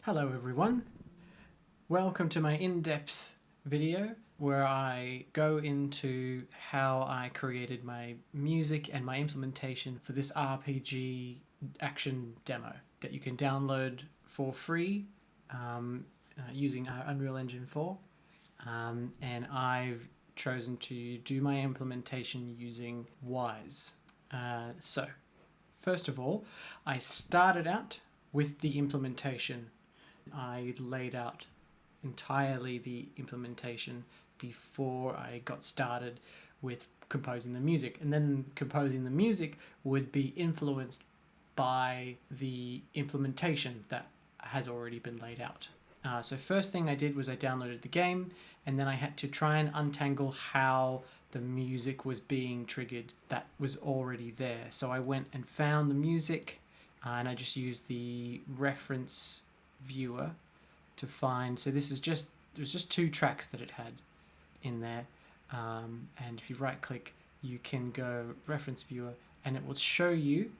Hello everyone, welcome to my in-depth video where I go into how I created my music and my implementation for this RPG action demo that you can download for free using Unreal Engine 4, and I've chosen to do my implementation using Wise. So first of all, I started out with the implementation. I laid out entirely the implementation before I got started with composing the music, and then composing the music would be influenced by the implementation that has already been laid out. So first thing I did was I downloaded the game, and then I had to try and untangle how the music was being triggered that was already there. So I went and found the music, and I just used the reference viewer to find. So this is just, there's just 2 tracks that it had in there, and if you right click you can go reference viewer and it will show you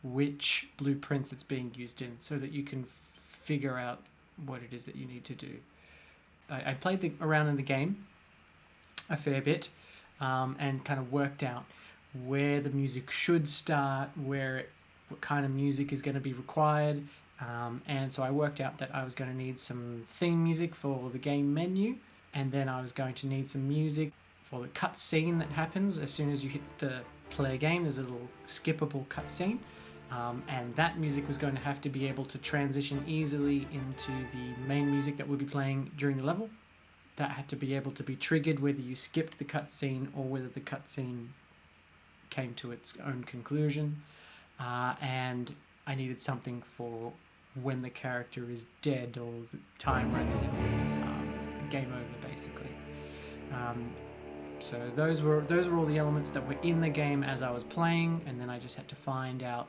which blueprints it's being used in so that you can figure out what it is that you need to do. I played around in the game a fair bit, and kind of worked out where the music should start, what kind of music is going to be required, and so I worked out that I was going to need some theme music for the game menu, and then I was going to need some music for the cutscene that happens as soon as you hit the play game. There's a little skippable cutscene, and that music was going to have to be able to transition easily into the main music that would be playing during the level. That had to be able to be triggered whether you skipped the cutscene or whether the cutscene came to its own conclusion, and I needed something for when the character is dead or the time runs out, game over basically. So those were all the elements that were in the game as I was playing, and then I just had to find out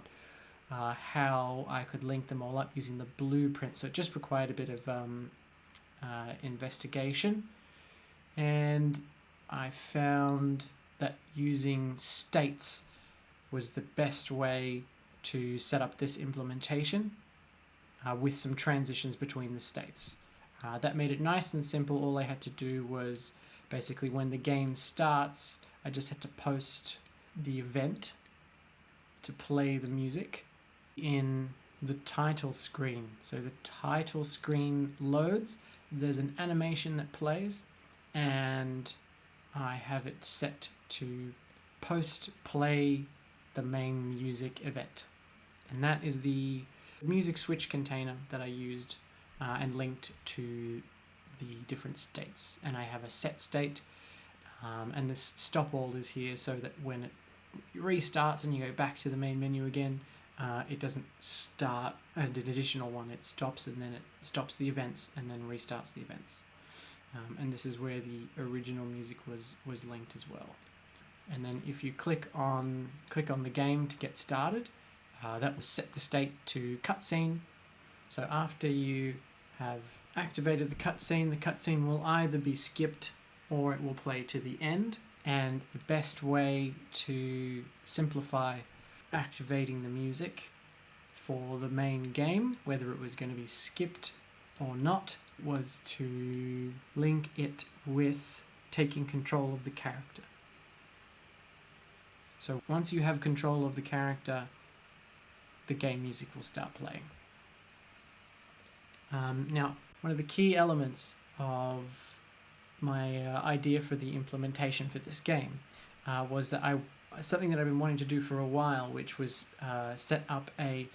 how I could link them all up using the blueprint. So it just required a bit of investigation, and I found that using states was the best way to set up this implementation, with some transitions between the states. That made it nice and simple. All I had to do was basically when the game starts, I just had to post the event to play the music in the title screen. So the title screen loads, there's an animation that plays, and I have it set to play the main music event. And that is the music switch container that I used and linked to the different states. And I have a set state, and this stop all is here so that when it restarts and you go back to the main menu again, it doesn't start an additional one. It stops, and then it stops the events and then restarts the events. And this is where the original music was linked as well. And then if you click on the game to get started, that will set the state to cutscene. So after you have activated the cutscene will either be skipped or it will play to the end. And the best way to simplify activating the music for the main game, whether it was going to be skipped or not, was to link it with taking control of the character. So once you have control of the character, the game music will start playing. Now, one of the key elements of my idea for the implementation for this game was that something that I've been wanting to do for a while, which was set up a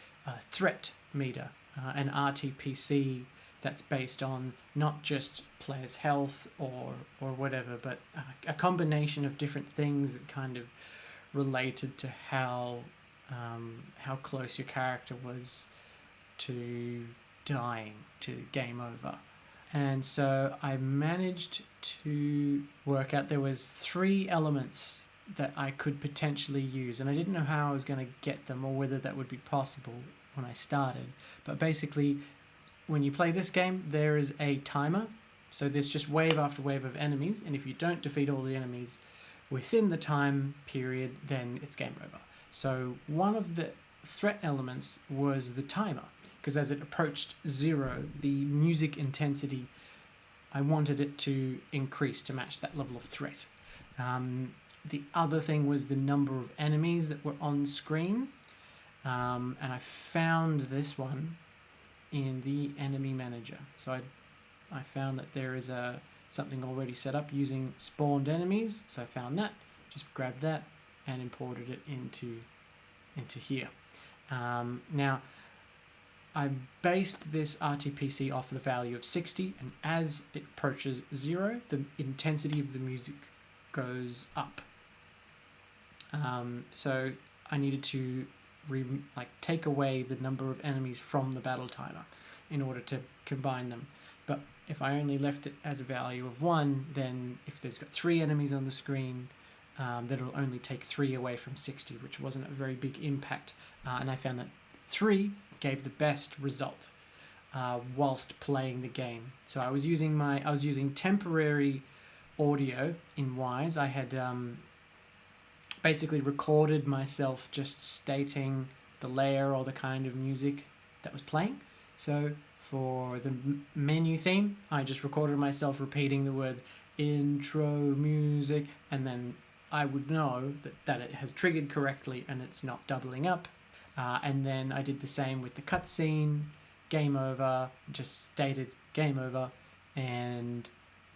threat meter, an RTPC that's based on not just players' health or whatever, but a combination of different things that kind of related to how close your character was to dying, to game over. And so I managed to work out there was 3 elements that I could potentially use, and I didn't know how I was going to get them or whether that would be possible when I started. But basically, when you play this game, there is a timer, so there's just wave after wave of enemies, and if you don't defeat all the enemies within the time period, then it's game over. So one of the threat elements was the timer, because as it approached 0, the music intensity, I wanted it to increase to match that level of threat. The other thing was the number of enemies that were on screen, and I found this one in the enemy manager. So I found that there is something already set up using spawned enemies, so I found that, just grabbed that and imported it into here. Now, I based this RTPC off the value of 60, and as it approaches 0, the intensity of the music goes up. So I needed to take away the number of enemies from the battle timer in order to combine them. But if I only left it as a value of 1, then if there's got 3 enemies on the screen, then it'll only take 3 away from 60, which wasn't a very big impact. And I found that 3 gave the best result whilst playing the game. So I was using temporary audio in Wise. I had basically recorded myself just stating the layer or the kind of music that was playing. So for the menu theme, I just recorded myself repeating the words intro music, and then I would know that it has triggered correctly and it's not doubling up. And then I did the same with the cutscene, game over, just stated game over, and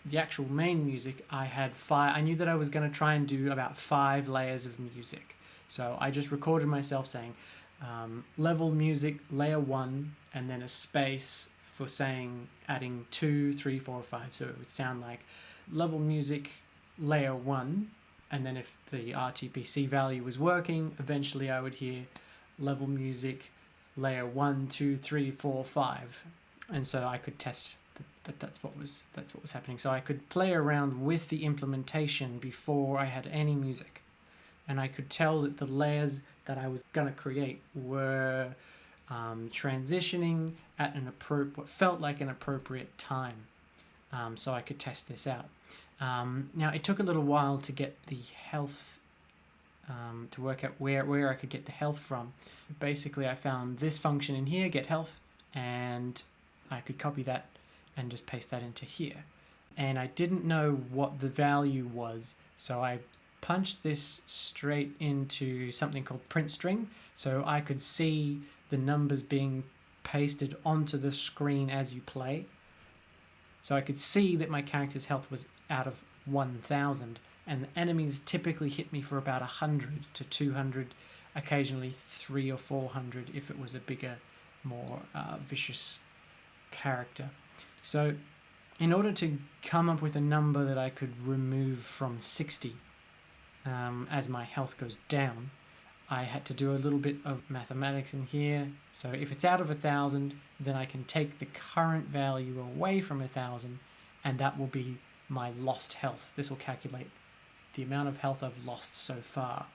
the actual main music, I had 5. I knew that I was going to try and do about 5 layers of music. So I just recorded myself saying level music layer 1, and then a space for adding 2, 3, 4, 5. So it would sound like level music layer 1, and then if the RTPC value was working, eventually I would hear level music layer 1, 2, 3, 4, 5, and so I could test that's what was happening. So I could play around with the implementation before I had any music, and I could tell that the layers that I was going to create were transitioning at what felt like an appropriate time. So I could test this out. Now it took a little while to get the health, to work out where I could get the health from. Basically, I found this function in here, get health, and I could copy that and just paste that into here. And I didn't know what the value was, so I punched this straight into something called print string, so I could see the numbers being pasted onto the screen as you play. So I could see that my character's health was out of 1,000, and the enemies typically hit me for about 100 to 200, occasionally 300 or 400 if it was a bigger, more vicious character. So in order to come up with a number that I could remove from 60 as my health goes down, I had to do a little bit of mathematics in here. So if it's out of 1,000, then I can take the current value away from 1,000, and that will be my lost health. This will calculate the amount of health I've lost so far.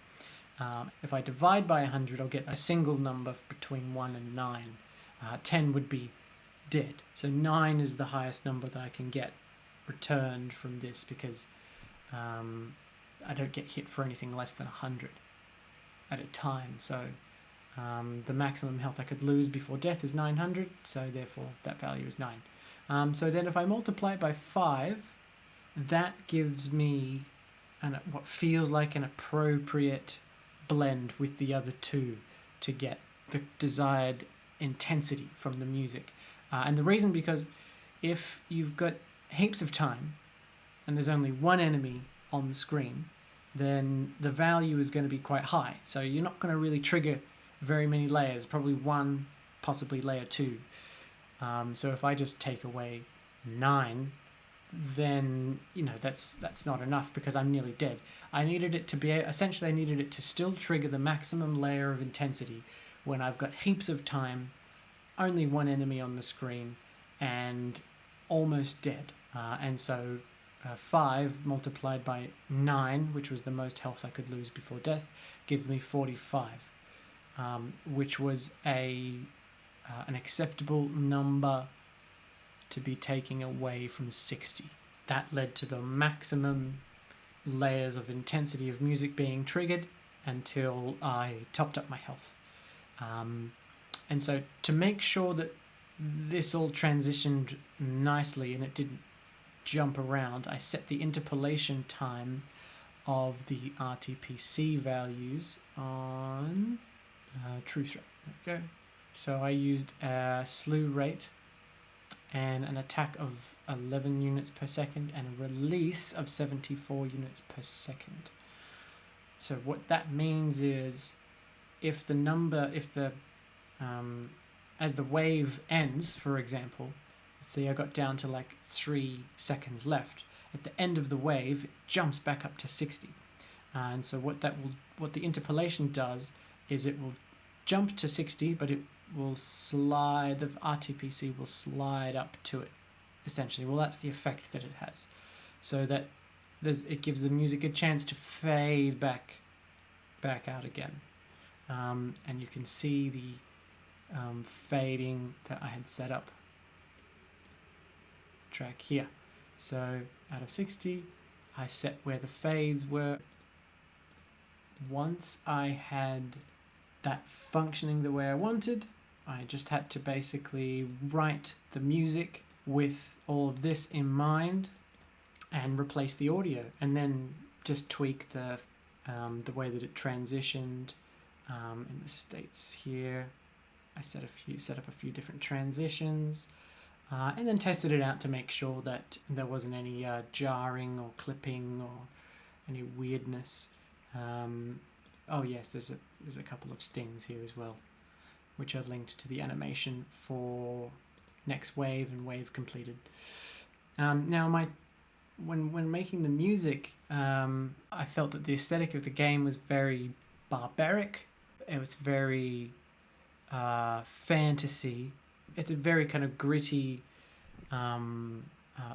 If I divide by 100, I'll get a single number between 1 and 9. 10 would be dead. So 9 is the highest number that I can get returned from this, because I don't get hit for anything less than 100 at a time. So the maximum health I could lose before death is 900, so therefore that value is 9. So then if I multiply it by 5, that gives me what feels like an appropriate blend with the other two to get the desired intensity from the music. And the reason, because if you've got heaps of time and there's only one enemy on the screen, then the value is going to be quite high. So you're not going to really trigger very many layers, probably 1, possibly layer 2. So if I just take away 9, then that's not enough, because I'm nearly dead. I needed it to still trigger the maximum layer of intensity when I've got heaps of time, only one enemy on the screen, and almost dead. And so 5 multiplied by 9, which was the most health I could lose before death, gives me 45, which was an acceptable number to be taking away from 60. That led to the maximum layers of intensity of music being triggered until I topped up my health. And so to make sure that this all transitioned nicely and it didn't jump around, I set the interpolation time of the RTPC values on truth rate. There we go. So I used a slew rate and an attack of 11 units per second and a release of 74 units per second. So what that means is as the wave ends, for example, let's see I got down to like 3 seconds left. At the end of the wave, it jumps back up to 60. And so what the interpolation does is it will jump to 60, but it will slide, the RTPC will slide up to it, essentially. Well, that's the effect that it has. So that it gives the music a chance to fade back out again. And you can see the fading that I had set up track here. So out of 60, I set where the fades were. Once I had that functioning the way I wanted, I just had to basically write the music with all of this in mind and replace the audio, and then just tweak the way that it transitioned in the states here. I set up a few different transitions, and then tested it out to make sure that there wasn't any jarring or clipping or any weirdness. Oh yes, there's a couple of stings here as well, which are linked to the animation for next wave and wave completed. Now when making the music, I felt that the aesthetic of the game was very barbaric. It was very fantasy. It's a very kind of gritty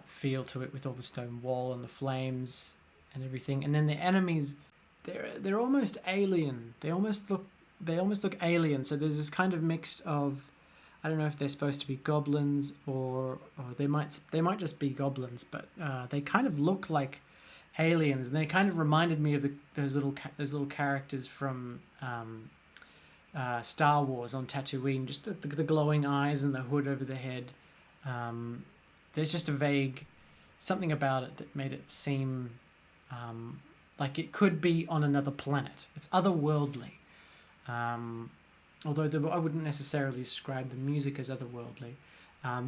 feel to it, with all the stone wall and the flames and everything. And then the enemies, they're almost alien. They almost look alien. So there's this kind of mix of, I don't know if they're supposed to be goblins or they might just be goblins, but they kind of look like aliens, and they kind of reminded me of those little characters from Star Wars on Tatooine. Just the glowing eyes and the hood over the head. There's just a vague something about it that made it seem like it could be on another planet. It's otherworldly. Although I wouldn't necessarily describe the music as otherworldly.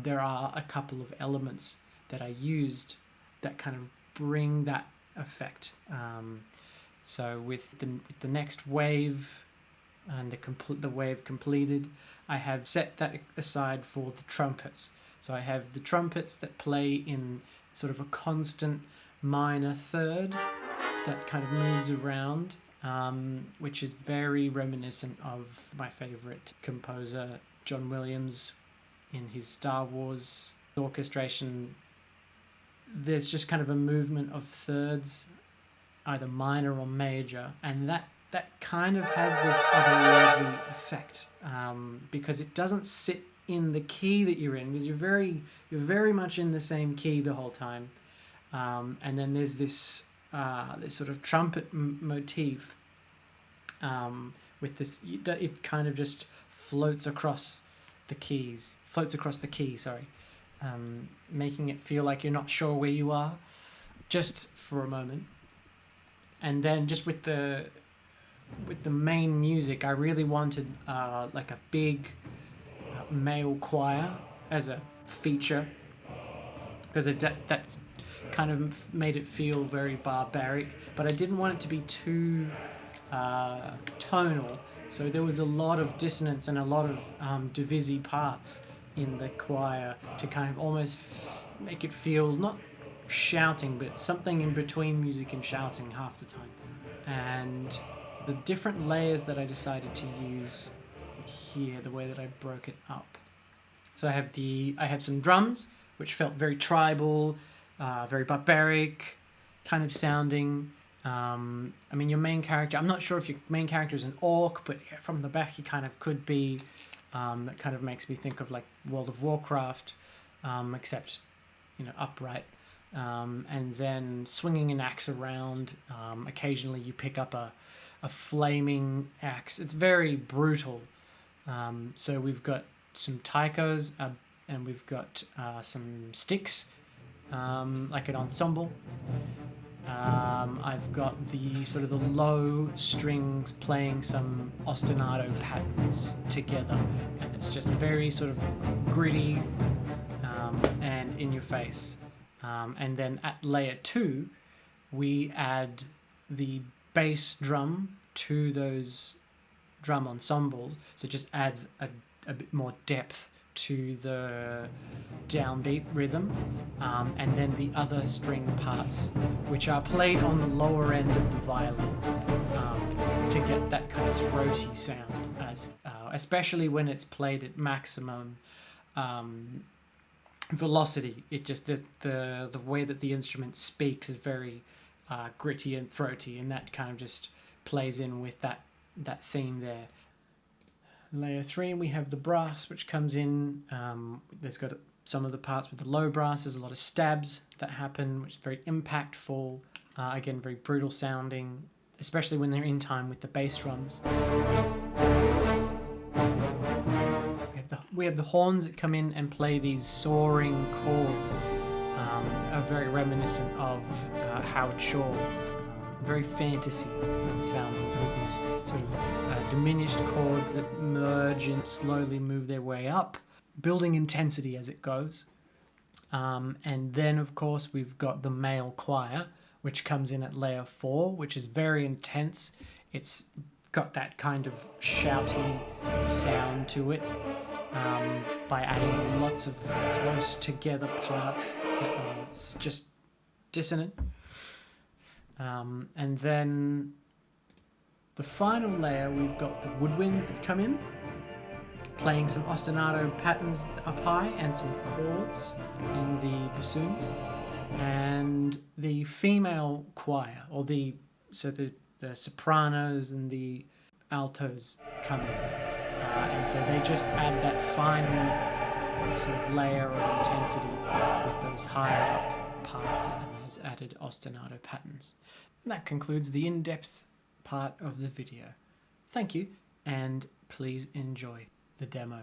There are a couple of elements that I used that kind of bring that effect. So with the next wave and the wave completed, I have set that aside for the trumpets. So I have the trumpets that play in sort of a constant minor third that kind of moves around, which is very reminiscent of my favourite composer, John Williams, in his Star Wars orchestration. There's just kind of a movement of thirds, either minor or major, and that kind of has this otherworldly effect, because it doesn't sit in the key that you're in, because you're very much in the same key the whole time, and then there's this sort of trumpet motif with this. It kind of just floats across the key, making it feel like you're not sure where you are, just for a moment. And then just with the main music, I really wanted like a big male choir as a feature, because that kind of made it feel very barbaric, but I didn't want it to be too tonal. So there was a lot of dissonance and a lot of divisi parts in the choir to kind of almost make it feel not shouting, but something in between music and shouting half the time. And the different layers that I decided to use here, the way that I broke it up. So I have some drums, which felt very tribal, very barbaric kind of sounding. I mean, your main character, I'm not sure if your main character is an orc, but from the back he kind of could be. That kind of makes me think of like World of Warcraft, except, upright. And then swinging an axe around. Occasionally you pick up a flaming axe. It's very brutal. So we've got some taikos and we've got some sticks, like an ensemble. I've got the sort of the low strings playing some ostinato patterns together, and it's just very sort of gritty and in your face. And then at layer 2, we add the bass drum to those drum ensembles, so it just adds a bit more depth to the downbeat rhythm, and then the other string parts, which are played on the lower end of the violin, to get that kind of throaty sound, especially when it's played at maximum velocity. It just the way that the instrument speaks is very gritty and throaty, and that kind of just plays in with that theme there. Layer 3, we have the brass, which comes in. There's got some of the parts with the low brass. There's a lot of stabs that happen, which is very impactful. Again, very brutal sounding, especially when they're in time with the bass drums. We have the horns that come in and play these soaring chords, are very reminiscent of Howard Shore. Very fantasy sounding, with these sort of diminished chords that merge and slowly move their way up, building intensity as it goes. And then, of course, we've got the male choir, which comes in at layer 4, which is very intense. It's got that kind of shouty sound to it, by adding lots of close together parts that are just dissonant. And then the final layer, we've got the woodwinds that come in, playing some ostinato patterns up high and some chords in the bassoons. And the female choir, or the sopranos and the altos come in. And so they just add that final sort of layer of intensity with those higher up parts and those added ostinato patterns. And that concludes the in-depth part of the video. Thank you, and please enjoy the demo.